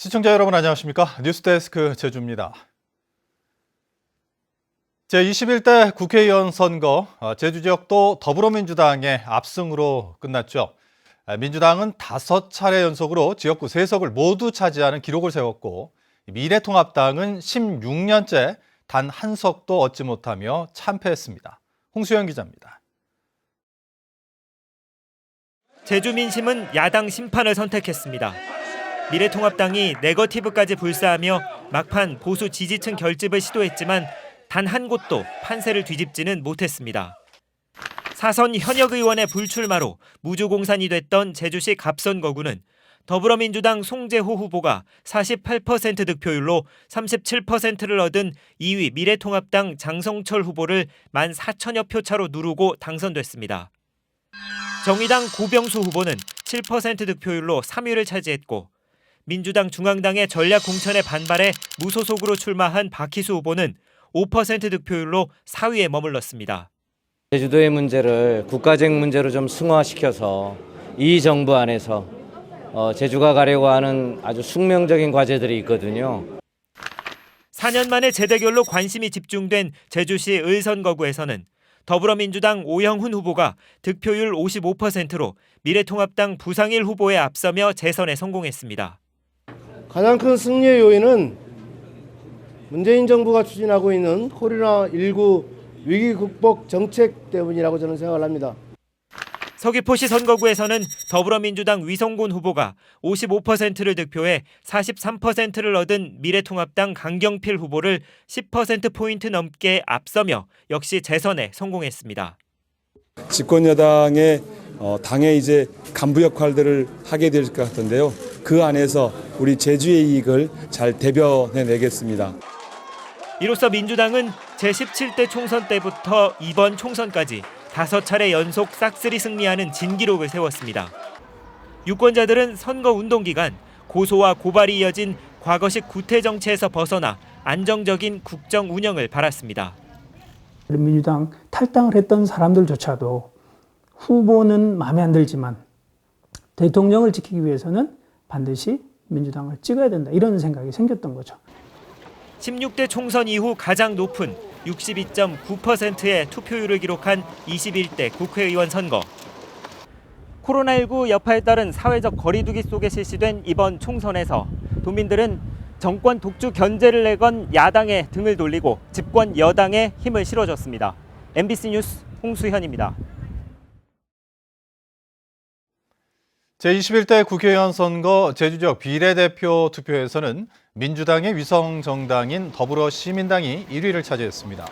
시청자 여러분 안녕하십니까? 뉴스데스크 제주입니다. 제21대 국회의원 선거, 제주 지역도 더불어민주당의 압승으로 끝났죠. 민주당은 5차례 연속으로 지역구 3석을 모두 차지하는 기록을 세웠고, 미래통합당은 16년째 단 한 석도 얻지 못하며 참패했습니다. 홍수연 기자입니다. 제주 민심은 야당 심판을 선택했습니다. 미래통합당이 네거티브까지 불사하며 막판 보수 지지층 결집을 시도했지만 단 한 곳도 판세를 뒤집지는 못했습니다. 사선 현역 의원의 불출마로 무주공산이 됐던 제주시 갑선거구는 더불어민주당 송재호 후보가 48% 득표율로 37%를 얻은 2위 미래통합당 장성철 후보를 14,000여 표 차로 누르고 당선됐습니다. 정의당 고병수 후보는 7% 득표율로 3위를 차지했고, 민주당 중앙당의 전략 공천에 반발해 무소속으로 출마한 박희수 후보는 5% 득표율로 4위에 머물렀습니다. 제주도의 문제를 국가적 문제로 좀 승화시켜서 이 정부 안에서 제주가 가려고 하는 아주 숙명적인 과제들이 있거든요. 4년 만에 재대결로 관심이 집중된 제주시 을선거구에서는 더불어민주당 오영훈 후보가 득표율 55%로 미래통합당 부상일 후보에 앞서며 재선에 성공했습니다. 가장 큰 승리의 요인은 문재인 정부가 추진하고 있는 코로나19 위기 극복 정책 때문이라고 저는 생각을 합니다. 서귀포시 선거구에서는 더불어민주당 위성곤 후보가 55%를 득표해 43%를 얻은 미래통합당 강경필 후보를 10%포인트 넘게 앞서며 역시 재선에 성공했습니다. 집권 여당의 당의 이제 간부 역할들을 하게 될 것 같은데요. 그 안에서 우리 제주의 이익을 잘 대변해내겠습니다. 이로써 민주당은 제17대 총선 때부터 이번 총선까지 5차례 연속 싹쓸이 승리하는 진기록을 세웠습니다. 유권자들은 선거운동 기간 고소와 고발이 이어진 과거식 구태 정치에서 벗어나 안정적인 국정 운영을 바랐습니다. 민주당 탈당을 했던 사람들조차도 후보는 마음에 안 들지만 대통령을 지키기 위해서는 반드시 민주당을 찍어야 된다, 이런 생각이 생겼던 거죠. 16대 총선 이후 가장 높은 62.9%의 투표율을 기록한 21대 국회의원 선거. 코로나19 여파에 따른 사회적 거리두기 속에 실시된 이번 총선에서 도민들은 정권 독주 견제를 내건 야당에 등을 돌리고 집권 여당에 힘을 실어줬습니다. MBC 뉴스 홍수현입니다. 제21대 국회의원 선거 제주 지역 비례대표 투표에서는 민주당의 위성정당인 더불어시민당이 1위를 차지했습니다.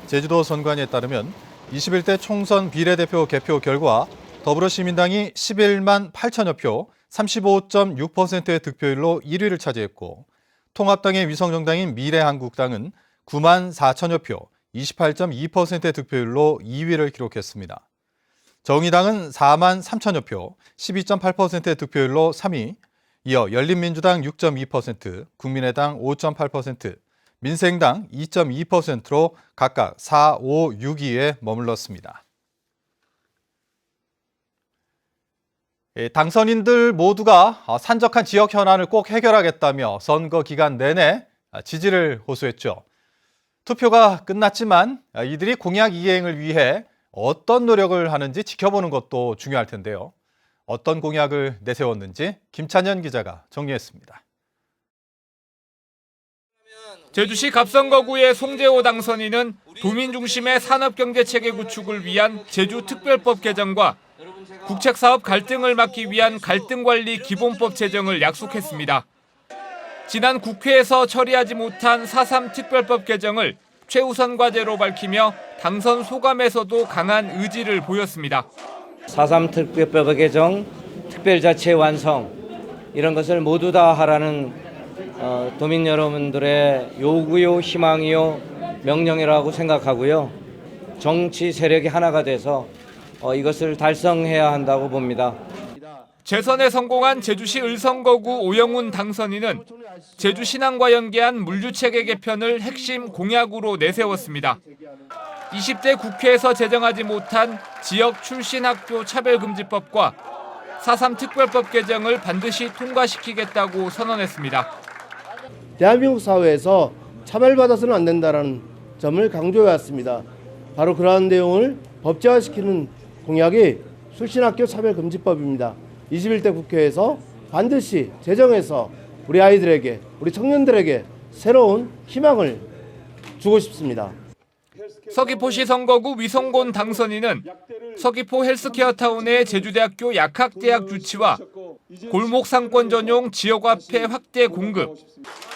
제주도 선관위에 따르면 21대 총선 비례대표 개표 결과 더불어시민당이 11만 8천여 표, 35.6%의 득표율로 1위를 차지했고, 통합당의 위성정당인 미래한국당은 9만 4천여 표, 28.2%의 득표율로 2위를 기록했습니다. 정의당은 4만 3천여 표, 12.8%의 득표율로 3위, 이어 열린민주당 6.2%, 국민의당 5.8%, 민생당 2.2%로 각각 4, 5, 6위에 머물렀습니다. 당선인들 모두가 산적한 지역 현안을 꼭 해결하겠다며 선거 기간 내내 지지를 호소했죠. 투표가 끝났지만 이들이 공약 이행을 위해 어떤 노력을 하는지 지켜보는 것도 중요할 텐데요. 어떤 공약을 내세웠는지 김찬현 기자가 정리했습니다. 제주시 갑선거구의 송재호 당선인은 도민 중심의 산업경제체계 구축을 위한 제주특별법 개정과 국책사업 갈등을 막기 위한 갈등관리 기본법 제정을 약속했습니다. 지난 국회에서 처리하지 못한 4.3 특별법 개정을 최우선 과제로 밝히며 당선 소감에서도 강한 의지를 보였습니다. 4.3 특별법 개정, 특별자치 완성, 이런 것을 모두 다 하라는 도민 여러분들의 요구요, 희망이요, 명령이라고 생각하고요. 정치 세력이 하나가 돼서 이것을 달성해야 한다고 봅니다. 재선에 성공한 제주시 을선거구 오영훈 당선인은 제주 신항과 연계한 물류체계 개편을 핵심 공약으로 내세웠습니다. 20대 국회에서 제정하지 못한 지역 출신 학교 차별금지법과 4.3 특별법 개정을 반드시 통과시키겠다고 선언했습니다. 대한민국 사회에서 차별받아서는 안 된다는 점을 강조해왔습니다. 바로 그러한 내용을 법제화시키는 공약이 술신학교 차별금지법입니다. 21대 국회에서 반드시 제정해서 우리 아이들에게, 우리 청년들에게 새로운 희망을 주고 싶습니다. 서귀포시 선거구 위성곤 당선인은 서귀포 헬스케어타운의 제주대학교 약학대학 유치와 골목 상권 전용 지역화폐 확대 공급,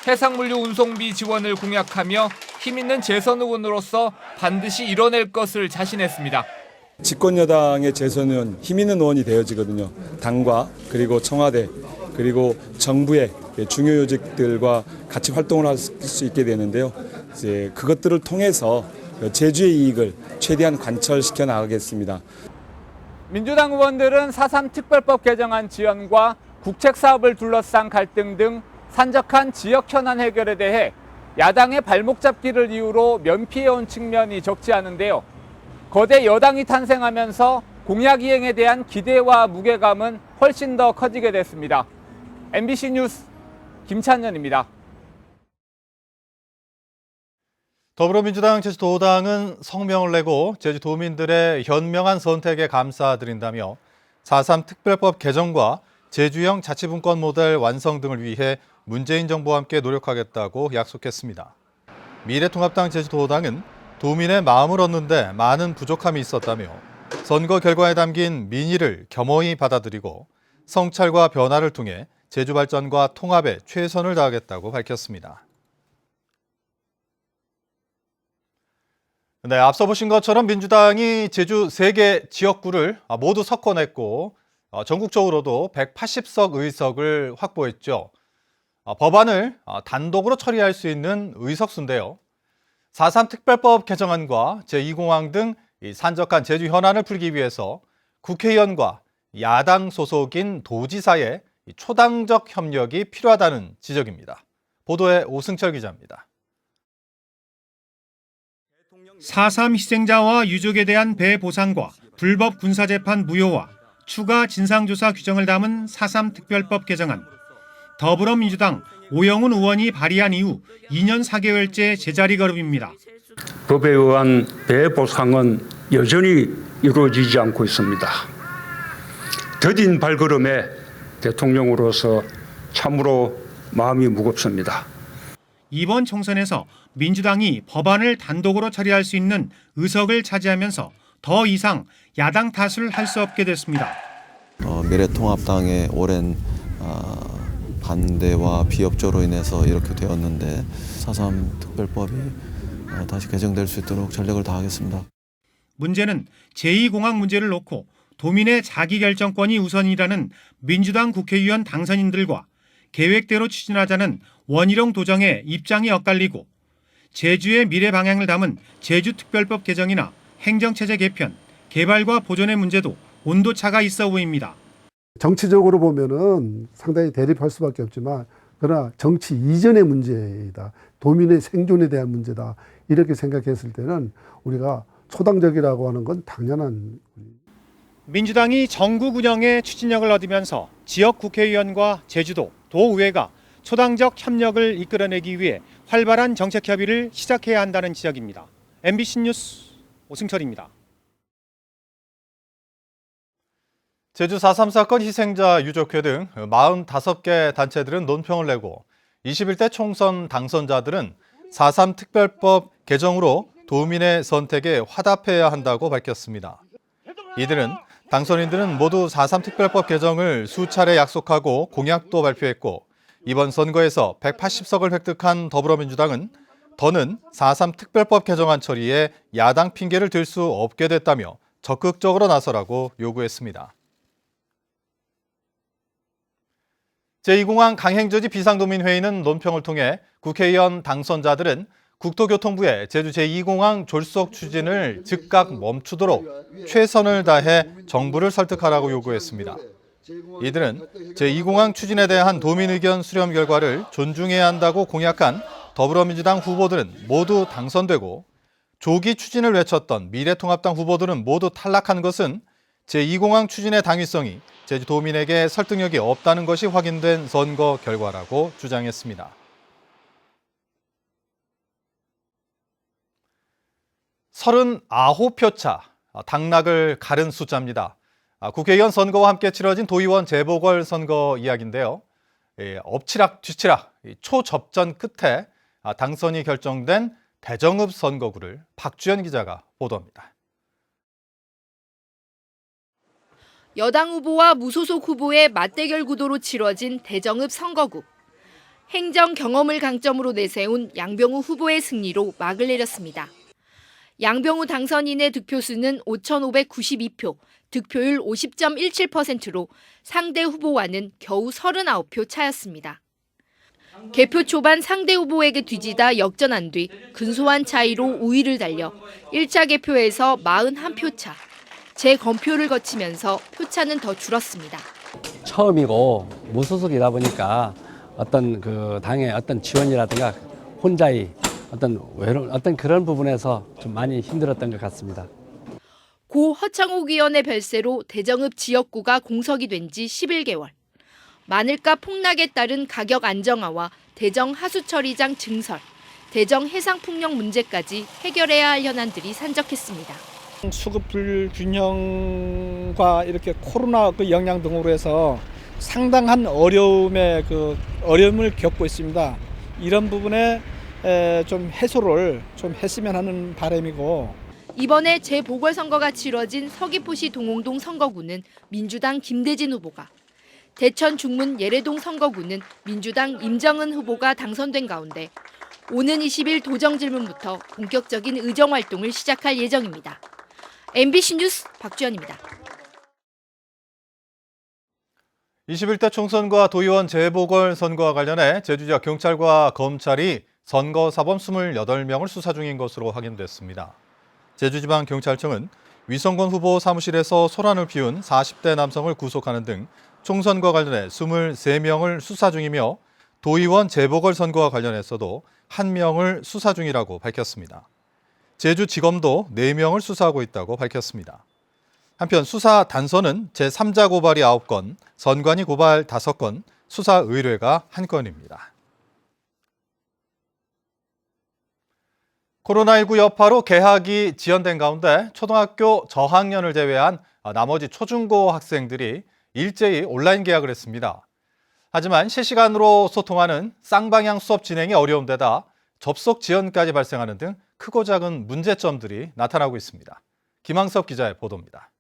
해상물류 운송비 지원을 공약하며 힘있는 재선 의원으로서 반드시 이뤄낼 것을 자신했습니다. 집권여당의 재선 의원, 힘 있는 의원이 되어지거든요. 당과 그리고 청와대 그리고 정부의 중요 요직들과 같이 활동을 할 수 있게 되는데요. 이제 그것들을 통해서 제주의 이익을 최대한 관철시켜 나가겠습니다. 민주당 의원들은 4.3 특별법 개정안 지연과 국책 사업을 둘러싼 갈등 등 산적한 지역 현안 해결에 대해 야당의 발목 잡기를 이유로 면피해온 측면이 적지 않은데요. 거대 여당이 탄생하면서 공약 이행에 대한 기대와 무게감은 훨씬 더 커지게 됐습니다. MBC 뉴스 김찬현입니다. 더불어민주당 제주도당은 성명을 내고 제주도민들의 현명한 선택에 감사드린다며 4.3 특별법 개정과 제주형 자치분권 모델 완성 등을 위해 문재인 정부와 함께 노력하겠다고 약속했습니다. 미래통합당 제주도당은 도민의 마음을 얻는데 많은 부족함이 있었다며 선거 결과에 담긴 민의를 겸허히 받아들이고 성찰과 변화를 통해 제주 발전과 통합에 최선을 다하겠다고 밝혔습니다. 네, 앞서 보신 것처럼 민주당이 제주 3개 지역구를 모두 섞어냈고 전국적으로도 180석 의석을 확보했죠. 법안을 단독으로 처리할 수 있는 의석수인데요. 4.3 특별법 개정안과 제2공항 등 산적한 제주 현안을 풀기 위해서 국회의원과 야당 소속인 도지사의 초당적 협력이 필요하다는 지적입니다. 보도에 오승철 기자입니다. 4.3 희생자와 유족에 대한 배해 보상과 불법 군사재판 무효화, 추가 진상조사 규정을 담은 4.3 특별법 개정안. 더불어민주당 오영훈 의원이 발의한 이후 2년 4개월째 제자리 걸음입니다. 법에 의한 배해 보상은 여전히 이루어지지 않고 있습니다. 더딘 발걸음에 대통령으로서 참으로 마음이 무겁습니다. 이번 총선에서 민주당이 법안을 단독으로 처리할 수 있는 의석을 차지하면서 더 이상 야당 탓을 할 수 없게 됐습니다. 미래통합당의 오랜 반대와 비협조로 인해서 이렇게 되었는데 4.3 특별법이 다시 개정될 수 있도록 전력을 다하겠습니다. 문제는 제2공항 문제를 놓고 도민의 자기결정권이 우선이라는 민주당 국회의원 당선인들과 계획대로 추진하자는 원희룡 도정의 입장이 엇갈리고 제주의 미래 방향을 담은 제주특별법 개정이나 행정체제 개편, 개발과 보존의 문제도 온도차가 있어 보입니다. 정치적으로 보면은 상당히 대립할 수밖에 없지만 그러나 정치 이전의 문제이다. 도민의 생존에 대한 문제다. 이렇게 생각했을 때는 우리가 초당적이라고 하는 건 당연한. 민주당이 전국 운영에 추진력을 얻으면서 지역 국회의원과 제주도, 도의회가 초당적 협력을 이끌어내기 위해 활발한 정책 협의를 시작해야 한다는 지적입니다. MBC 뉴스 오승철입니다. 제주 4.3 사건 희생자 유족회 등 45개 단체들은 논평을 내고 21대 총선 당선자들은 4.3 특별법 개정으로 도민의 선택에 화답해야 한다고 밝혔습니다. 이들은 당선인들은 모두 4.3 특별법 개정을 수차례 약속하고 공약도 발표했고 이번 선거에서 180석을 획득한 더불어민주당은 더는 4.3 특별법 개정안 처리에 야당 핑계를 들 수 없게 됐다며 적극적으로 나서라고 요구했습니다. 제2공항 강행저지 비상도민회의는 논평을 통해 국회의원 당선자들은 국토교통부의 제주 제2공항 졸속 추진을 즉각 멈추도록 최선을 다해 정부를 설득하라고 요구했습니다. 이들은 제2공항 추진에 대한 도민 의견 수렴 결과를 존중해야 한다고 공약한 더불어민주당 후보들은 모두 당선되고 조기 추진을 외쳤던 미래통합당 후보들은 모두 탈락한 것은 제2공항 추진의 당위성이 제주도민에게 설득력이 없다는 것이 확인된 선거 결과라고 주장했습니다. 39표 차, 당락을 가른 숫자입니다. 국회의원 선거와 함께 치러진 도의원 재보궐선거 이야기인데요. 엎치락 뒤치락 초접전 끝에 당선이 결정된 대정읍 선거구를 박주연 기자가 보도합니다. 여당 후보와 무소속 후보의 맞대결 구도로 치러진 대정읍 선거구. 행정 경험을 강점으로 내세운 양병우 후보의 승리로 막을 내렸습니다. 양병우 당선인의 득표수는 5,592표, 득표율 50.17%로 상대 후보와는 겨우 39표 차였습니다. 개표 초반 상대 후보에게 뒤지다 역전한 뒤 근소한 차이로 우위를 달려 1차 개표에서 41표 차, 재검표를 거치면서 표차는 더 줄었습니다. 처음이고 무소속이다 보니까 어떤 그 당의 어떤 지원이라든가 혼자의 어떤 그런 부분에서 좀 많이 힘들었던 것 같습니다. 고 허창옥 의원의 별세로 대정읍 지역구가 공석이 된 지 11개월. 마늘값 폭락에 따른 가격 안정화와 대정 하수처리장 증설, 대정 해상풍력 문제까지 해결해야 할 현안들이 산적했습니다. 수급 불균형과 이렇게 코로나 그 영향 등으로 해서 상당한 어려움을 겪고 있습니다. 이런 부분에 좀 해소를 좀 했으면 하는 바람이고. 이번에 재보궐선거가 치러진 서귀포시 동홍동 선거구는 민주당 김대진 후보가, 대천 중문 예래동 선거구는 민주당 임정은 후보가 당선된 가운데 오는 20일 도정 질문부터 본격적인 의정 활동을 시작할 예정입니다. MBC 뉴스 박주연입니다. 21대 총선과 도의원 재보궐선거와 관련해 제주 지역 경찰과 검찰이 선거사범 28명을 수사 중인 것으로 확인됐습니다. 제주지방경찰청은 위성권 후보 사무실에서 소란을 피운 40대 남성을 구속하는 등 총선과 관련해 23명을 수사 중이며 도의원 재보궐선거와 관련해서도 1명을 수사 중이라고 밝혔습니다. 제주지검도 4명을 수사하고 있다고 밝혔습니다. 한편 수사 단서는 제3자 고발이 9건, 선관위 고발 5건, 수사 의뢰가 1건입니다. 코로나19 여파로 개학이 지연된 가운데 초등학교 저학년을 제외한 나머지 초중고 학생들이 일제히 온라인 개학을 했습니다. 하지만 실시간으로 소통하는 쌍방향 수업 진행이 어려운 데다 접속 지연까지 발생하는 등 크고 작은 문제점들이 나타나고 있습니다. 김항섭 기자의 보도입니다.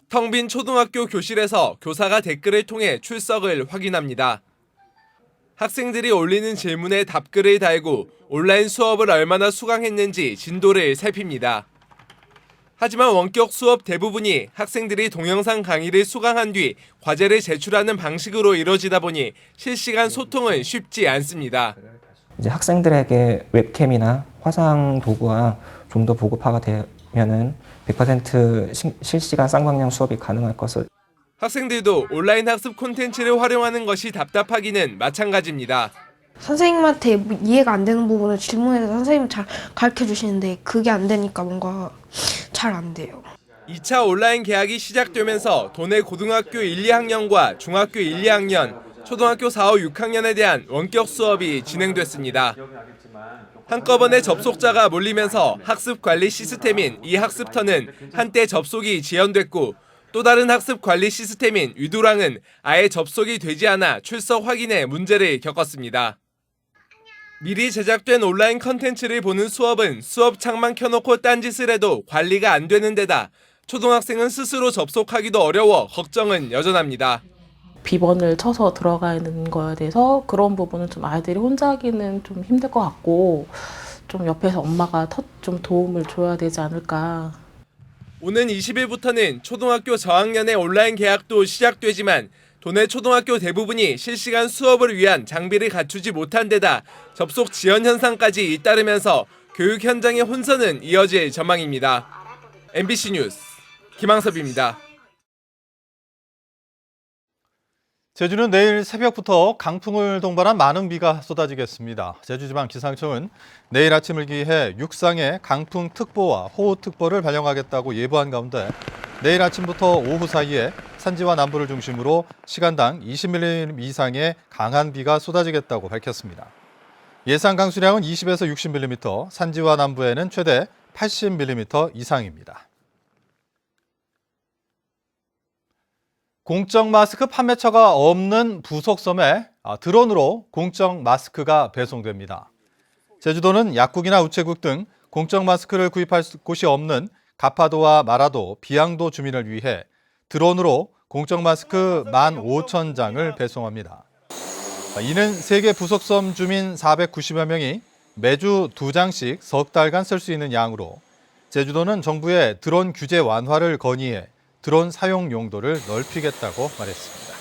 텅 빈 초등학교 교실에서 교사가 댓글을 통해 출석을 확인합니다. 학생들이 올리는 질문에 답글을 달고 온라인 수업을 얼마나 수강했는지 진도를 살핍니다. 하지만 원격 수업 대부분이 학생들이 동영상 강의를 수강한 뒤 과제를 제출하는 방식으로 이루어지다 보니 실시간 소통은 쉽지 않습니다. 이제 학생들에게 웹캠이나 화상 도구가 좀 더 보급화가 되면은 100% 실시간 쌍방향 수업이 가능할 것을. 학생들도 온라인 학습 콘텐츠를 활용하는 것이 답답하기는 마찬가지입니다. 선생님한테 이해가 안 되는 부분을 질문해서 선생님이 잘 가르쳐 주시는데 그게 안 되니까 뭔가 잘 안 돼요. 2차 온라인 개학이 시작되면서 도내 고등학교 1, 2학년과 중학교 1, 2학년, 초등학교 4, 5, 6학년에 대한 원격 수업이 진행됐습니다. 한꺼번에 접속자가 몰리면서 학습 관리 시스템인 이학습터는 한때 접속이 지연됐고 또 다른 학습 관리 시스템인 위두랑은 아예 접속이 되지 않아 출석 확인에 문제를 겪었습니다. 미리 제작된 온라인 컨텐츠를 보는 수업은 수업 창만 켜놓고 딴짓을 해도 관리가 안 되는 데다 초등학생은 스스로 접속하기도 어려워 걱정은 여전합니다. 비번을 쳐서 들어가는 거에 대해서 그런 부분은 좀 아이들이 혼자 하기는 좀 힘들 것 같고 좀 옆에서 엄마가 좀 도움을 줘야 되지 않을까. 오는 20일부터는 초등학교 저학년의 온라인 개학도 시작되지만 도내 초등학교 대부분이 실시간 수업을 위한 장비를 갖추지 못한 데다 접속 지연 현상까지 잇따르면서 교육 현장의 혼선은 이어질 전망입니다. MBC 뉴스 김항섭입니다. 제주는 내일 새벽부터 강풍을 동반한 많은 비가 쏟아지겠습니다. 제주지방기상청은 내일 아침을 기해 육상에 강풍특보와 호우특보를 발령하겠다고 예보한 가운데 내일 아침부터 오후 사이에 산지와 남부를 중심으로 시간당 20mm 이상의 강한 비가 쏟아지겠다고 밝혔습니다. 예상 강수량은 20에서 60mm, 산지와 남부에는 최대 80mm 이상입니다. 공적 마스크 판매처가 없는 부속섬에 드론으로 공적 마스크가 배송됩니다. 제주도는 약국이나 우체국 등 공적 마스크를 구입할 곳이 없는 가파도와 마라도, 비양도 주민을 위해 드론으로 공적 마스크 15,000장을 배송합니다. 이는 세계 부속섬 주민 490여 명이 매주 2장씩 석 달간 쓸 수 있는 양으로 제주도는 정부에 드론 규제 완화를 건의해 드론 사용 용도를 넓히겠다고 말했습니다.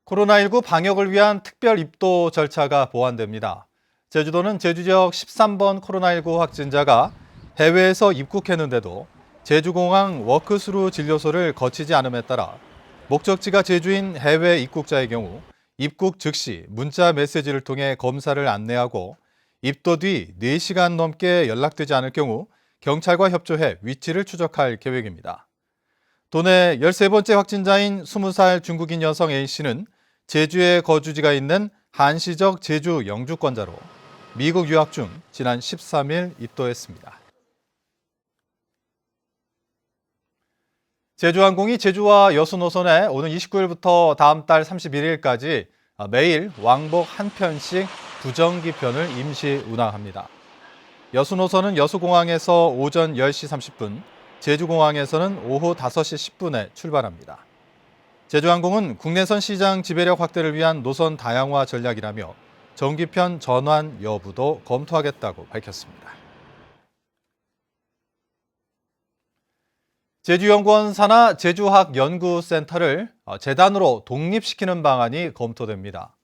코로나19 방역을 위한 특별 입도 절차가 보완됩니다. 제주도는 제주 지역 13번 코로나19 확진자가 해외에서 입국했는데도 제주공항 워크스루 진료소를 거치지 않음에 따라 목적지가 제주인 해외 입국자의 경우 입국 즉시 문자 메시지를 통해 검사를 안내하고 입도 뒤 4시간 넘게 연락되지 않을 경우 경찰과 협조해 위치를 추적할 계획입니다. 도내 13번째 확진자인 20살 중국인 여성 A씨는 제주에 거주지가 있는 한시적 제주 영주권자로 미국 유학 중 지난 13일 입도했습니다. 제주항공이 제주와 여수 노선에 오는 29일부터 다음 달 31일까지 매일 왕복 한 편씩 부정기편을 임시 운항합니다. 여수 노선은 여수공항에서 오전 10시 30분, 제주공항에서는 오후 5시 10분에 출발합니다. 제주항공은 국내선 시장 지배력 확대를 위한 노선 다양화 전략이라며 정기편 전환 여부도 검토하겠다고 밝혔습니다. 제주연구원 산하 제주학연구센터를 재단으로 독립시키는 방안이 검토됩니다.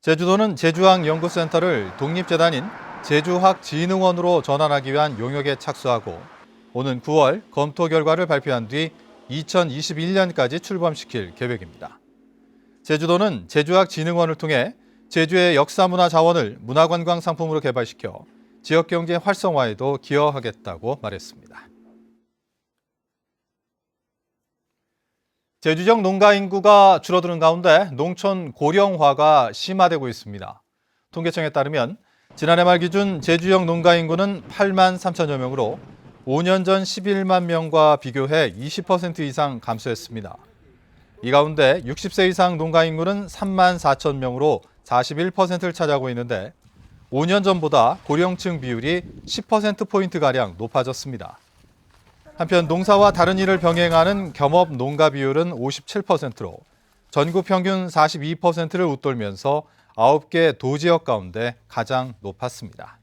제주도는 제주학연구센터를 독립재단인 제주학진흥원으로 전환하기 위한 용역에 착수하고 오는 9월 검토 결과를 발표한 뒤 2021년까지 출범시킬 계획입니다. 제주도는 제주학진흥원을 통해 제주의 역사문화 자원을 문화관광 상품으로 개발시켜 지역경제 활성화에도 기여하겠다고 말했습니다. 제주 지역 농가 인구가 줄어드는 가운데 농촌 고령화가 심화되고 있습니다. 통계청에 따르면 지난해 말 기준 제주 지역 농가 인구는 8만 3천여 명으로 5년 전 11만 명과 비교해 20% 이상 감소했습니다. 이 가운데 60세 이상 농가 인구는 3만 4천 명으로 41%를 차지하고 있는데 5년 전보다 고령층 비율이 10%포인트가량 높아졌습니다. 한편 농사와 다른 일을 병행하는 겸업 농가 비율은 57%로 전국 평균 42%를 웃돌면서 9개 도지역 가운데 가장 높았습니다.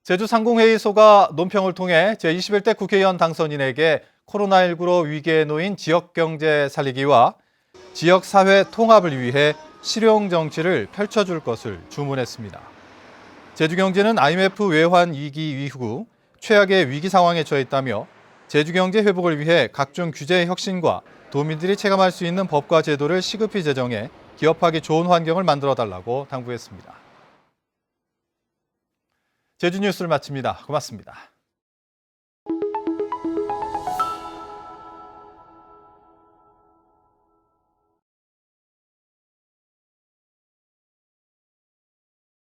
제주상공회의소가 논평을 통해 제21대 국회의원 당선인에게 코로나19로 위기에 놓인 지역경제 살리기와 지역사회 통합을 위해 실용정치를 펼쳐줄 것을 주문했습니다. 제주경제는 IMF 외환 위기 이후 최악의 위기 상황에 처해 있다며 제주경제 회복을 위해 각종 규제 혁신과 도민들이 체감할 수 있는 법과 제도를 시급히 제정해 기업하기 좋은 환경을 만들어달라고 당부했습니다. 제주 뉴스를 마칩니다. 고맙습니다.